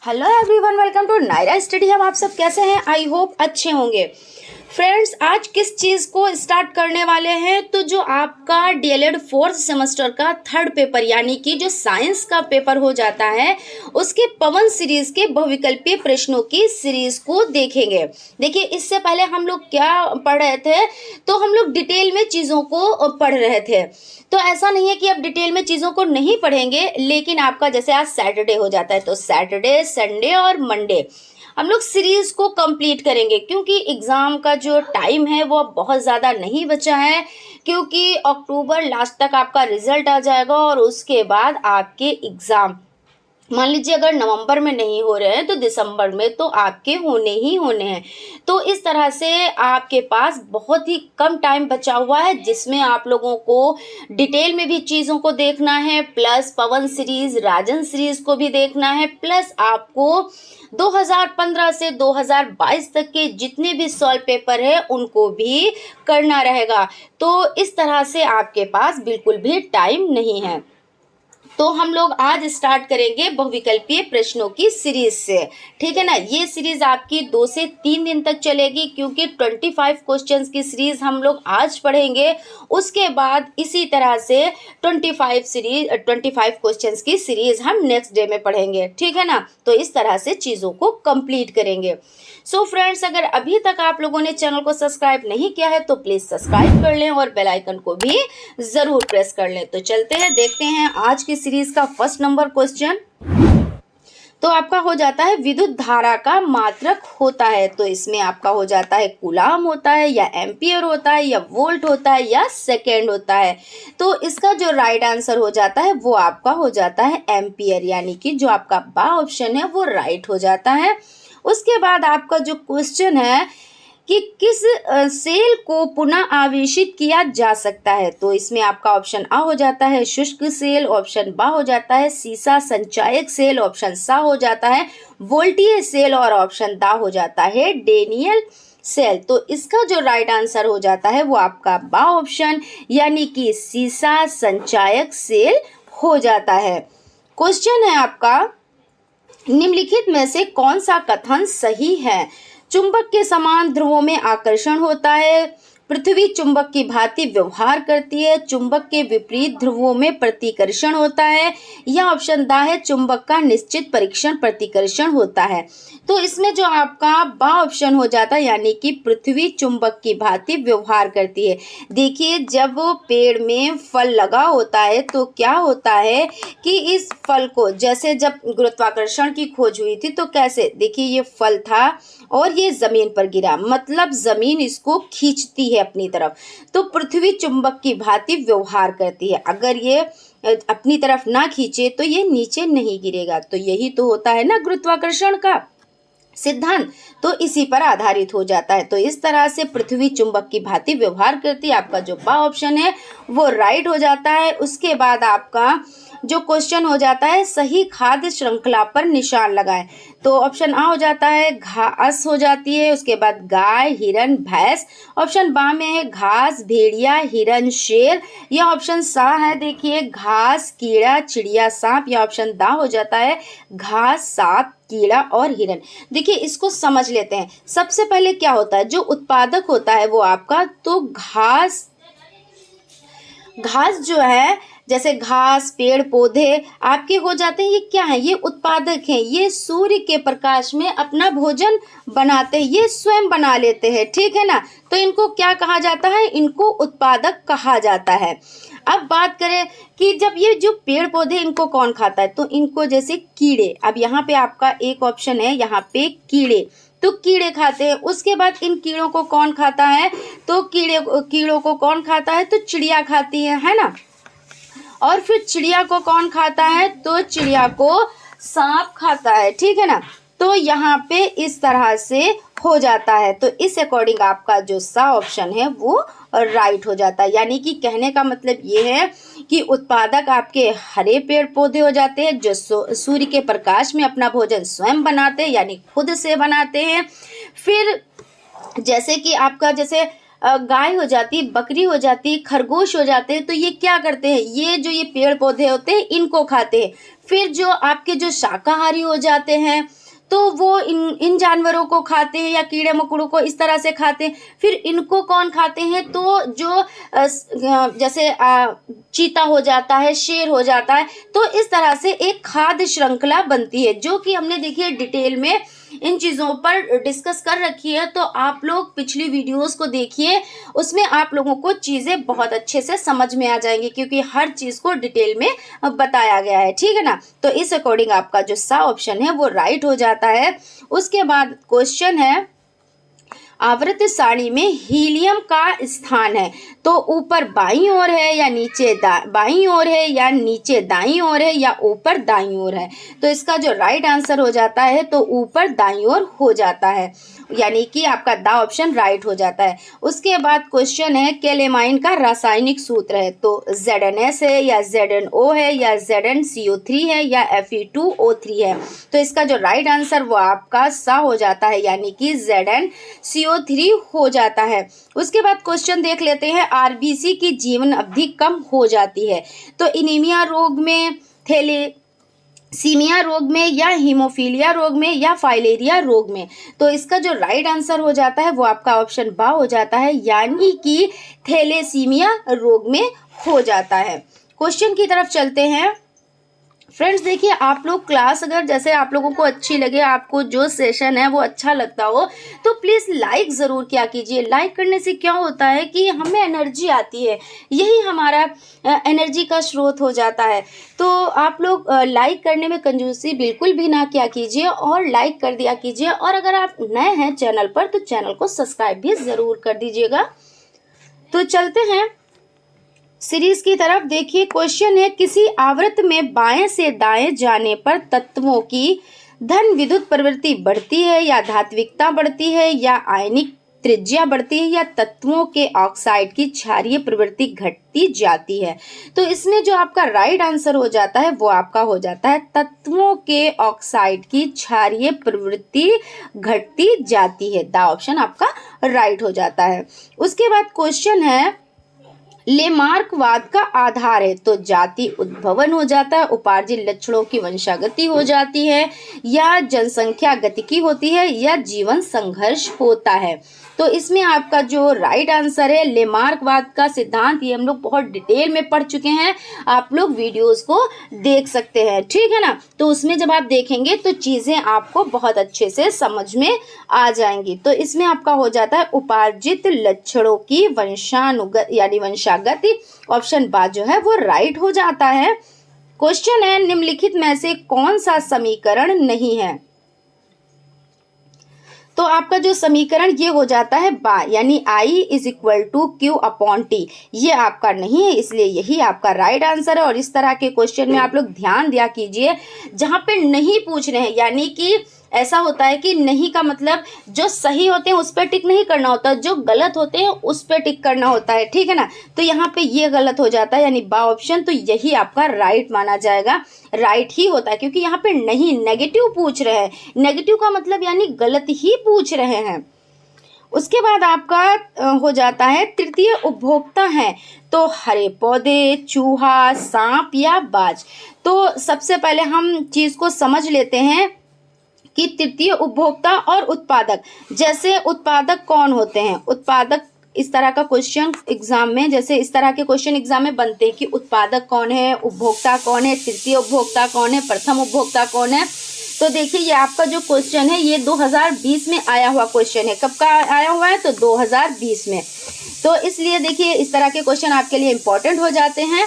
Hello everyone, welcome to Naira study hub. आप सब कैसे हैं? आई होप अच्छे होंगे। फ्रेंड्स, आज किस चीज़ को स्टार्ट करने वाले हैं? तो जो आपका डीएलएड फोर्थ सेमेस्टर का थर्ड पेपर यानी कि जो साइंस का पेपर हो जाता है, उसके पवन सीरीज के बहुविकल्पीय प्रश्नों की सीरीज को देखेंगे। देखिए, इससे पहले हम लोग क्या पढ़ रहे थे, तो हम लोग डिटेल में चीज़ों को पढ़ रहे थे। तो ऐसा नहीं है कि अब डिटेल में चीज़ों को नहीं पढ़ेंगे, लेकिन आपका जैसे आज सैटरडे हो जाता है तो सैटरडे, संडे और मंडे हम लोग सीरीज को कंप्लीट करेंगे, क्योंकि एग्ज़ाम का जो टाइम है वो अब बहुत ज़्यादा नहीं बचा है, क्योंकि अक्टूबर लास्ट तक आपका रिजल्ट आ जाएगा और उसके बाद आपके एग्ज़ाम मान लीजिए अगर नवंबर में नहीं हो रहे हैं तो दिसंबर में तो आपके होने ही होने हैं। तो इस तरह से आपके पास बहुत ही कम टाइम बचा हुआ है, जिसमें आप लोगों को डिटेल में भी चीज़ों को देखना है, प्लस पवन सीरीज, राजन सीरीज को भी देखना है, प्लस आपको 2015 से 2022 तक के जितने भी सॉल्व पेपर है उनको भी करना रहेगा। तो इस तरह से आपके पास बिल्कुल भी टाइम नहीं है। तो हम लोग आज स्टार्ट करेंगे बहुविकल्पीय प्रश्नों की सीरीज से, ठीक है ना। ये सीरीज आपकी 2 से 3 दिन तक चलेगी, क्योंकि 25 क्वेश्चंस की सीरीज हम लोग आज पढ़ेंगे। उसके बाद इसी तरह से 25 क्वेश्चंस की सीरीज हम नेक्स्ट डे में पढ़ेंगे, ठीक है ना। तो इस तरह से चीज़ों को कंप्लीट करेंगे। सो फ्रेंड्स, अगर अभी तक आप लोगों ने चैनल को सब्सक्राइब नहीं किया है तो प्लीज़ सब्सक्राइब कर लें और बेल आइकन को भी ज़रूर प्रेस कर लें। तो चलते हैं, देखते हैं आज की सीरीज का फर्स्ट नंबर क्वेश्चन। तो आपका हो जाता है विद्युत धारा का मात्रक होता है। तो इसमें आपका हो जाता है कूलाम होता है, या एम्पियर होता है, या वोल्ट होता है, या सेकेंड होता है। तो इसका जो राइट आंसर हो जाता है वो आपका हो जाता है एम्पियर, यानी कि जो आपका बा ऑप्शन है वो राइट हो जाता है। उसके बाद आपका जो क्वेश्चन है कि किस सेल को पुनः आवेशित किया जा सकता है। तो इसमें आपका ऑप्शन आ हो जाता है शुष्क सेल, ऑप्शन बा हो जाता है सीसा संचायक सेल, ऑप्शन सा हो जाता है वोल्टीय सेल और ऑप्शन दा हो जाता है डेनियल सेल। तो इसका जो राइट आंसर हो जाता है वो आपका बा ऑप्शन यानी कि सीसा संचायक सेल हो जाता है। क्वेश्चन है आपका, निम्नलिखित में से कौन सा कथन सही है? चुंबक के समान ध्रुवों में आकर्षण होता है, पृथ्वी चुंबक की भांति व्यवहार करती है, चुंबक के विपरीत ध्रुवों में प्रतिकर्षण होता है, या ऑप्शन दा है चुंबक का निश्चित परीक्षण प्रतिकर्षण होता है। तो इसमें जो आपका बा ऑप्शन हो जाता है, यानी कि पृथ्वी चुंबक की भांति व्यवहार करती है। देखिए, जब पेड़ में फल लगा होता है तो क्या होता है कि इस फल को, जैसे जब गुरुत्वाकर्षण की खोज हुई थी तो कैसे, देखिए ये फल था और ये जमीन पर गिरा, मतलब जमीन इसको खींचती है अपनी तरफ। तो पृथ्वी चुंबक की भांति व्यवहार करती है, अगर ये अपनी तरफ ना खींचे तो ये नीचे नहीं गिरेगा। तो यही तो होता है ना गुरुत्वाकर्षण का सिद्धांत, तो इसी पर आधारित हो जाता है। तो इस तरह से पृथ्वी चुंबक की भांति व्यवहार करती है, आपका जो बा ऑप्शन है वो राइट हो जाता है। उसके बाद आपका जो क्वेश्चन हो जाता है सही खाद्य श्रृंखला पर निशान लगाएं। तो ऑप्शन आ हो जाता है घास हो जाती है, उसके बाद गाय, हिरन, भैंस, ऑप्शन बा में है घास, भेड़िया, हिरन, शेर, या ऑप्शन सा है देखिए घास, कीड़ा, चिड़िया, सांप, या ऑप्शन दा हो जाता है घास, सांप, कीड़ा और हिरन। देखिए, इसको समझ लेते हैं। सबसे पहले क्या होता है, जो उत्पादक होता है वो आपका, तो घास जो है, जैसे घास, पेड़ पौधे आपके हो जाते हैं, ये क्या है, ये उत्पादक हैं, ये सूर्य के प्रकाश में अपना भोजन बनाते हैं, ये स्वयं बना लेते हैं, ठीक है ना। तो इनको क्या कहा जाता है, इनको उत्पादक कहा जाता है। अब बात करें कि जब ये जो पेड़ पौधे इनको कौन खाता है, तो इनको जैसे कीड़े, अब यहाँ पे आपका एक ऑप्शन है यहाँ पे कीड़े, तो कीड़े खाते हैं। उसके बाद इन कीड़ों को कौन खाता है, तो कीड़ों को कौन खाता है, तो चिड़िया खाती है ना। और फिर चिड़िया को कौन खाता है, तो चिड़िया को सांप खाता है, ठीक है ना। तो यहाँ पे इस तरह से हो जाता है। तो इस अकॉर्डिंग आपका जो सा ऑप्शन है वो राइट हो जाता है। यानी कि कहने का मतलब ये है कि उत्पादक आपके हरे पेड़ पौधे हो जाते हैं जो सूर्य के प्रकाश में अपना भोजन स्वयं बनाते हैं, यानी खुद से बनाते हैं। फिर जैसे कि आपका जैसे गाय हो जाती, बकरी हो जाती, खरगोश हो जाते हैं, तो ये क्या करते हैं, ये जो ये पेड़ पौधे होते हैं इनको खाते हैं। फिर जो आपके जो शाकाहारी हो जाते हैं तो वो इन जानवरों को खाते हैं या कीड़े मकोड़ों को इस तरह से खाते हैं। फिर इनको कौन खाते हैं, तो जो जैसे चीता हो जाता है, शेर हो जाता है, तो इस तरह से एक खाद्य श्रृंखला बनती है, जो कि हमने देखिए डिटेल में इन चीज़ों पर डिस्कस कर रखी है। तो आप लोग पिछली वीडियोस को देखिए, उसमें आप लोगों को चीज़ें बहुत अच्छे से समझ में आ जाएंगी, क्योंकि हर चीज़ को डिटेल में बताया गया है, ठीक है ना। तो इस अकॉर्डिंग आपका जो सा ऑप्शन है वो राइट हो जाता है। उसके बाद क्वेश्चन है, आवर्त सारणी में हीलियम का स्थान है तो ऊपर बाईं ओर है या नीचे बाईं ओर है या नीचे दाईं ओर है या ऊपर दाईं ओर है। तो इसका जो राइट आंसर हो जाता है तो ऊपर दाईं ओर हो जाता है, यानी कि आपका दा ऑप्शन राइट हो जाता है। उसके बाद क्वेश्चन है, कैलेमाइन का रासायनिक सूत्र है तो ZnS है या ZnO है या ZnCO3 है या Fe2O3 है। तो इसका जो राइट आंसर वो आपका सा हो जाता है, यानी कि ZnCO3 हो जाता है। उसके बाद क्वेश्चन देख लेते हैं, RBC की जीवन अवधि कम हो जाती है तो एनीमिया रोग में, थैलेसीमिया रोग में या हीमोफीलिया रोग में या फाइलेरिया रोग में। तो इसका जो राइट आंसर हो जाता है वो आपका ऑप्शन बा हो जाता है, यानी कि थैलेसीमिया रोग में हो जाता है। क्वेश्चन की तरफ चलते हैं। फ्रेंड्स देखिए, आप लोग क्लास अगर जैसे आप लोगों को अच्छी लगे, आपको जो सेशन है वो अच्छा लगता हो, तो प्लीज़ लाइक ज़रूर किया कीजिए। लाइक करने से क्या होता है कि हमें एनर्जी आती है, यही हमारा एनर्जी का स्रोत हो जाता है। तो आप लोग लाइक करने में कंजूसी बिल्कुल भी ना किया कीजिए और लाइक कर दिया कीजिए। और अगर आप नए हैं चैनल पर तो चैनल को सब्सक्राइब भी ज़रूर कर दीजिएगा। तो चलते हैं सीरीज की तरफ। देखिए क्वेश्चन है, किसी आवर्त में बाएं से दाएं जाने पर तत्वों की धन विद्युत प्रवृत्ति बढ़ती है या धात्विकता बढ़ती है या आयनिक त्रिज्या बढ़ती है या तत्वों के ऑक्साइड की क्षारीय प्रवृत्ति घटती जाती है। तो इसमें जो आपका राइट आंसर हो जाता है वो आपका हो जाता है तत्वों के ऑक्साइड की क्षारीय प्रवृत्ति घटती जाती है। द ऑप्शन आपका राइट हो जाता है। उसके बाद क्वेश्चन है, लेमार्कवाद का आधार है तो जाति उद्भवन हो जाता है, उपार्जित लक्षणों की वंशागति हो जाती है या जनसंख्या गतिकी होती है या जीवन संघर्ष होता है। तो इसमें आपका जो राइट आंसर है लेमार्कवाद का सिद्धांत, ये हम लोग बहुत डिटेल में पढ़ चुके हैं, आप लोग वीडियोस को देख सकते हैं, ठीक है ना। तो उसमें जब आप देखेंगे तो चीज़ें आपको बहुत अच्छे से समझ में आ जाएंगी। तो इसमें आपका हो जाता है उपार्जित लक्षणों की वंशानुगत यानी वंशागति, ऑप्शन बा जो है वो राइट हो जाता है। क्वेश्चन है, निम्नलिखित में से कौन सा समीकरण नहीं है। तो आपका जो समीकरण ये हो जाता है बा, यानी I = Q/T, ये आपका नहीं है, इसलिए यही आपका राइट आंसर है। और इस तरह के क्वेश्चन में आप लोग ध्यान दिया कीजिए जहाँ पे नहीं पूछ रहे हैं, यानी कि ऐसा होता है कि नहीं का मतलब जो सही होते हैं उस पर टिक नहीं करना होता, जो गलत होते हैं उस पर टिक करना होता है, ठीक है ना। तो यहाँ पे ये गलत हो जाता है, यानी बा ऑप्शन, तो यही आपका राइट माना जाएगा, राइट ही होता है, क्योंकि यहाँ पे नहीं नेगेटिव पूछ रहे हैं, नेगेटिव का मतलब यानी गलत ही पूछ रहे हैं। उसके बाद आपका हो जाता है, तृतीय उपभोक्ता है तो हरे पौधे, चूहा, सांप या बाज। तो सबसे पहले हम चीज़ को समझ लेते हैं कि तृतीय उपभोक्ता और उत्पादक, जैसे उत्पादक कौन होते हैं, उत्पादक इस तरह का क्वेश्चन एग्जाम में, जैसे इस तरह के क्वेश्चन एग्जाम में बनते हैं कि उत्पादक कौन है, उपभोक्ता कौन है, तृतीय उपभोक्ता कौन है, प्रथम उपभोक्ता कौन है। तो देखिए ये आपका जो क्वेश्चन है ये 2020 में आया हुआ क्वेश्चन है। कब का आया हुआ है, तो 2020 में। तो इसलिए देखिए इस तरह के क्वेश्चन आपके लिए इम्पोर्टेंट हो जाते हैं।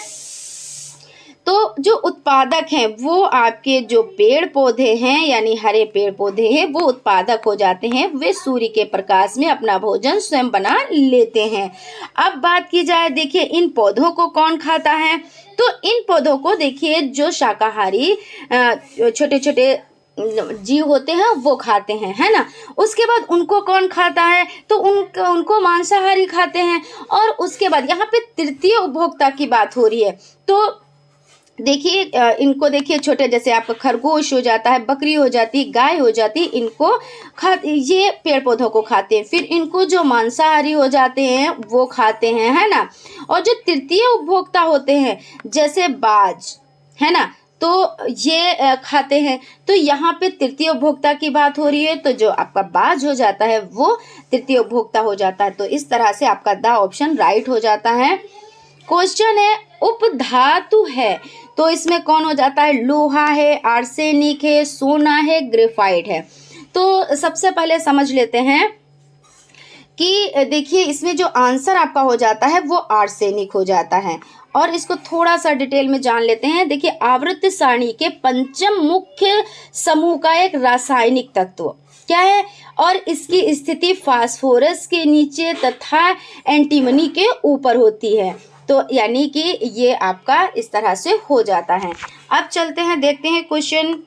तो जो उत्पादक हैं वो आपके जो पेड़ पौधे हैं, यानी हरे पेड़ पौधे हैं, वो उत्पादक हो जाते हैं, वे सूर्य के प्रकाश में अपना भोजन स्वयं बना लेते हैं। अब बात की जाए, देखिए इन पौधों को कौन खाता है, तो इन पौधों को देखिए जो शाकाहारी छोटे छोटे जीव होते हैं वो खाते हैं, है ना। उसके बाद उनको कौन खाता है, तो उनको मांसाहारी खाते हैं। और उसके बाद यहाँ पे तृतीय उपभोक्ता की बात हो रही है, तो देखिए इनको देखिए, छोटे जैसे आपका खरगोश हो जाता है, बकरी हो जाती, गाय हो जाती, इनको ये पेड़ पौधों को खाते हैं। फिर इनको जो मांसाहारी हो जाते हैं वो खाते हैं, है ना। और जो तृतीय उपभोक्ता होते हैं जैसे बाज, है ना, तो ये खाते हैं। तो यहाँ पे तृतीय उपभोक्ता की बात हो रही है, तो जो आपका बाज हो जाता है वो तृतीय उपभोक्ता हो जाता है। तो इस तरह से आपका द ऑप्शन राइट हो जाता है। क्वेश्चन है उपधातु है, तो इसमें कौन हो जाता है? लोहा है, आर्सेनिक है, सोना है, ग्रेफाइट है। तो सबसे पहले समझ लेते हैं कि देखिए इसमें जो आंसर आपका हो जाता है वो आर्सेनिक हो जाता है। और इसको थोड़ा सा डिटेल में जान लेते हैं। देखिए आवर्त सारणी के पंचम मुख्य समूह का एक रासायनिक तत्व क्या है, और इसकी स्थिति फास्फोरस के नीचे तथा एंटीमनी के ऊपर होती है। तो यानी कि ये आपका इस तरह से हो जाता है। अब चलते हैं, देखते हैं क्वेश्चन।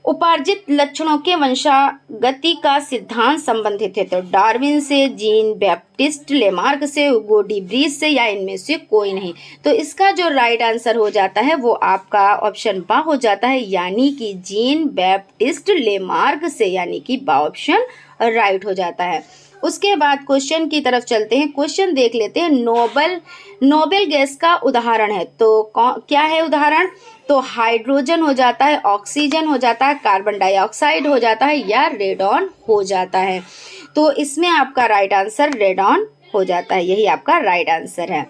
उपार्जित लक्षणों के वंशागति का सिद्धांत संबंधित है, तो डार्विन से, जीन बैप्टिस्ट लेमार्क से, हुगो डी ब्रीज से, या इनमें से कोई नहीं। तो इसका जो राइट आंसर हो जाता है वो आपका ऑप्शन बा हो जाता है, यानी कि जीन बैप्टिस्ट लेमार्क से, यानी कि बा ऑप्शन राइट हो जाता है। उसके बाद क्वेश्चन की तरफ चलते हैं। क्वेश्चन देख लेते हैं। नोबेल गैस का उदाहरण है, तो क्या है उदाहरण? तो हाइड्रोजन हो जाता है, ऑक्सीजन हो जाता है, कार्बन डाइऑक्साइड हो जाता है, या रेडॉन हो जाता है। तो इसमें आपका राइट आंसर रेडॉन हो जाता है, यही आपका राइट आंसर है।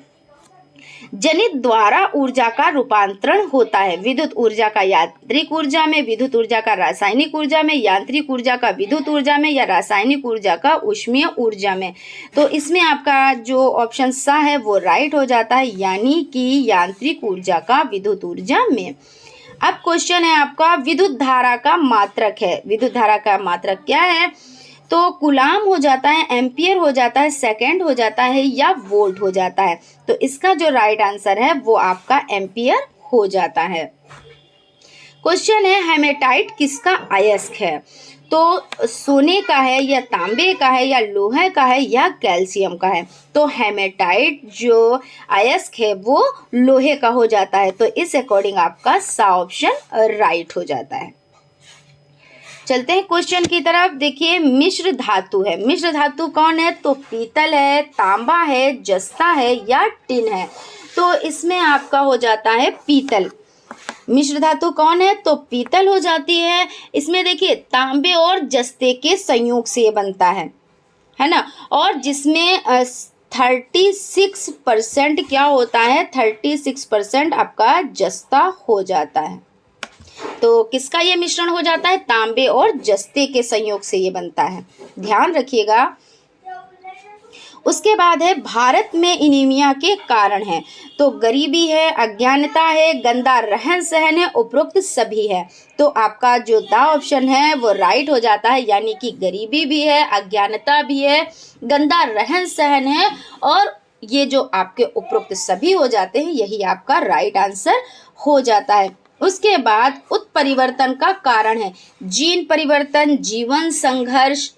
जनित द्वारा ऊर्जा का रूपांतरण होता है। विद्युत ऊर्जा का यांत्रिक ऊर्जा में, विद्युत ऊर्जा का रासायनिक ऊर्जा में, यांत्रिक ऊर्जा का विद्युत ऊर्जा में, या रासायनिक ऊर्जा का ऊष्मीय ऊर्जा में। तो इसमें आपका जो ऑप्शन सा है वो राइट हो जाता है, यानी कि यांत्रिक ऊर्जा का विद्युत ऊर्जा में। अब क्वेश्चन है आपका विद्युत धारा का मात्रक है। विद्युत धारा का मात्रक क्या है? तो कूलाम हो जाता है, एम्पियर हो जाता है, सेकेंड हो जाता है, या वोल्ट हो जाता है। तो इसका जो राइट आंसर है वो आपका एम्पियर हो जाता है। क्वेश्चन है हेमेटाइट किसका अयस्क है? तो सोने का है, या तांबे का है, या लोहे का है, या कैल्शियम का है? तो हेमेटाइट जो अयस्क है वो लोहे का हो जाता है। तो इस अकॉर्डिंग आपका सा ऑप्शन राइट हो जाता है। चलते हैं क्वेश्चन की तरफ। देखिए मिश्र धातु है। मिश्र धातु कौन है? तो पीतल है, तांबा है, जस्ता है, या टिन है? तो इसमें आपका हो जाता है पीतल। मिश्र धातु कौन है? तो पीतल हो जाती है। इसमें देखिए तांबे और जस्ते के संयोग से बनता है ना। और जिसमें 36% क्या होता है? 36% आपका जस्ता हो जाता है। तो किसका ये मिश्रण हो जाता है? तांबे और जस्ते के संयोग से ये बनता है, ध्यान रखिएगा। उसके बाद है भारत में एनीमिया के कारण है। तो गरीबी है, अज्ञानता है, गंदा रहन सहन है, उपरोक्त सभी है। तो आपका जो दा ऑप्शन है वो राइट हो जाता है, यानी कि गरीबी भी है, अज्ञानता भी है, गंदा रहन सहन है, और ये जो आपके उपरोक्त सभी हो जाते हैं, यही आपका राइट आंसर हो जाता है। उसके बाद उत्परिवर्तन का कारण है जीन परिवर्तन, जीवन संघर्ष,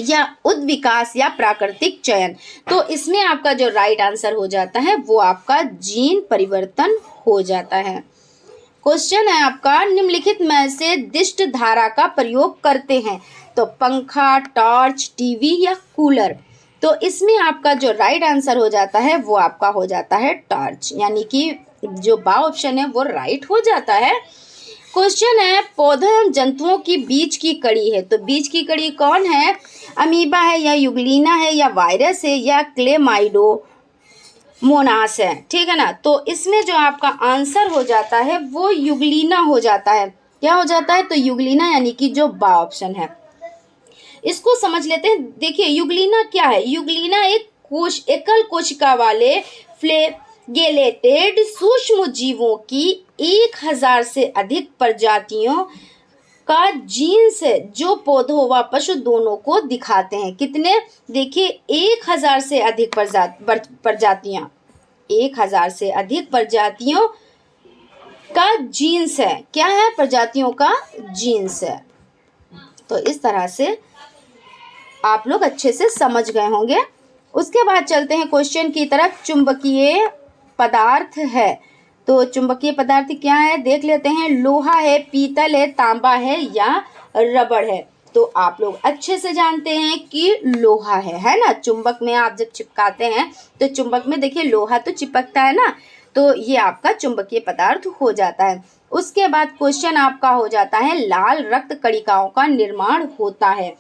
या उद्विकास, या प्राकृतिक चयन। तो इसमें आपका जो राइट आंसर हो जाता है वो आपका जीन परिवर्तन हो जाता है। क्वेश्चन है आपका निम्नलिखित में से दिष्ट धारा का प्रयोग करते हैं। तो पंखा, टॉर्च, टीवी, या कूलर? तो इसमें आपका जो राइट आंसर हो जाता है वो आपका हो जाता है टॉर्च, यानी कि जो बा ऑप्शन है वो राइट हो जाता है। क्वेश्चन है पौधों एवं जंतुओं की बीज की कड़ी है। तो बीज की कड़ी कौन है? अमीबा है, या युगलीना है, या वायरस है, या क्लेमाइडोमोनास है, ठीक है ना। तो इसमें जो आपका आंसर हो जाता है वो युगलीना हो जाता है। क्या हो जाता है? तो युगलीना, यानी कि जो बा ऑप्शन है। इसको समझ लेते हैं। देखिए युगलीना क्या है? युगलीना एकल कोशिका वाले फ्लैगेलेटेड सूक्ष्म जीवों की 1000 से अधिक प्रजातियों का जीन्स है जो पौधों व पशु दोनों को दिखाते हैं। कितने? देखिए 1000 से अधिक प्रजातियां, 1000 से अधिक प्रजातियों का जीन्स है। क्या है? प्रजातियों का जीन्स है। तो इस तरह से आप लोग अच्छे से समझ गए होंगे। उसके बाद चलते हैं क्वेश्चन की तरफ। चुंबकीय पदार्थ है, तो चुंबकीय पदार्थ क्या है देख लेते हैं। लोहा है, पीतल है, तांबा है या रबड़ है। तो आप लोग अच्छे से जानते हैं कि लोहा है ना। चुंबक में आप जब चिपकाते हैं तो चुंबक में देखिए लोहा तो चिपकता है ना, तो ये आपका चुंबकीय पदार्थ हो जाता है। उसके बाद क्वेश्चन आपका हो जाता है लाल रक्त कणिकाओं का निर्माण होता है।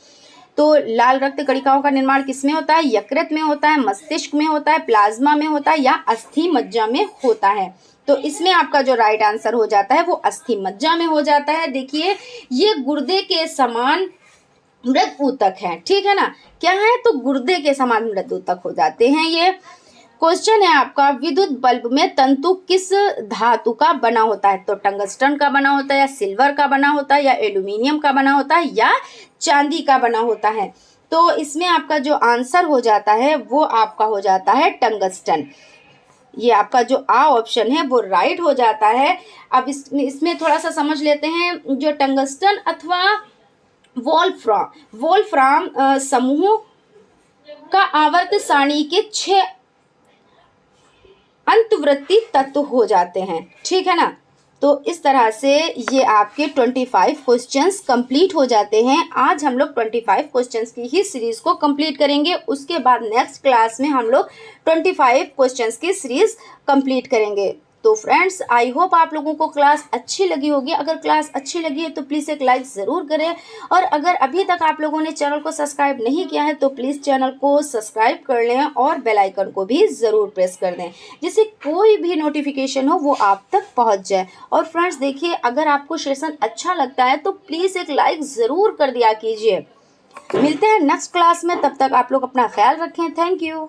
तो लाल रक्त कणिकाओं का निर्माण किसमें होता है? यकृत में होता है, मस्तिष्क में होता है, प्लाज्मा में होता है या अस्थि मज्जा में होता है। तो इसमें आपका जो राइट आंसर हो जाता है वो अस्थि मज्जा में हो जाता है। देखिए ये गुर्दे के समान मृद ऊतक है, ठीक है ना। क्या है? तो गुर्दे के समान मृद ऊतक हो जाते हैं ये। क्वेश्चन है आपका विद्युत बल्ब में तंतु किस धातु का बना होता है? तो टंगस्टन का बना होता है या सिल्वर का बना होता है या एल्यूमिनियम का बना होता है या चांदी का बना होता है। तो इसमें आपका जो आंसर हो जाता है वो आपका हो जाता है टंगस्टन। ये आपका जो आ ऑप्शन है वो राइट हो जाता है। अब इसमें थोड़ा सा समझ लेते हैं। जो टंगस्टन अथवा वोल्फ्राम समूह का आवर्त सारणी के 6 अंतर्वृत्तीय तत्व हो जाते हैं, ठीक है ना। तो इस तरह से ये आपके 25 क्वेश्चंस कंप्लीट हो जाते हैं। आज हम लोग 25 क्वेश्चंस की ही सीरीज को कंप्लीट करेंगे। उसके बाद नेक्स्ट क्लास में हम लोग 25 क्वेश्चंस की सीरीज कंप्लीट करेंगे। तो फ्रेंड्स आई होप आप लोगों को क्लास अच्छी लगी होगी। अगर क्लास अच्छी लगी है तो प्लीज़ एक लाइक ज़रूर करें, और अगर अभी तक आप लोगों ने चैनल को सब्सक्राइब नहीं किया है तो प्लीज़ चैनल को सब्सक्राइब कर लें और बेल आइकन को भी ज़रूर प्रेस कर दें, जिससे कोई भी नोटिफिकेशन हो वो आप तक पहुंच जाए। और फ्रेंड्स देखिए अगर आपको सेशन अच्छा लगता है तो प्लीज़ एक लाइक ज़रूर कर दिया कीजिए। मिलते हैं नेक्स्ट क्लास में, तब तक आप लोग अपना ख्याल रखें। Thank you.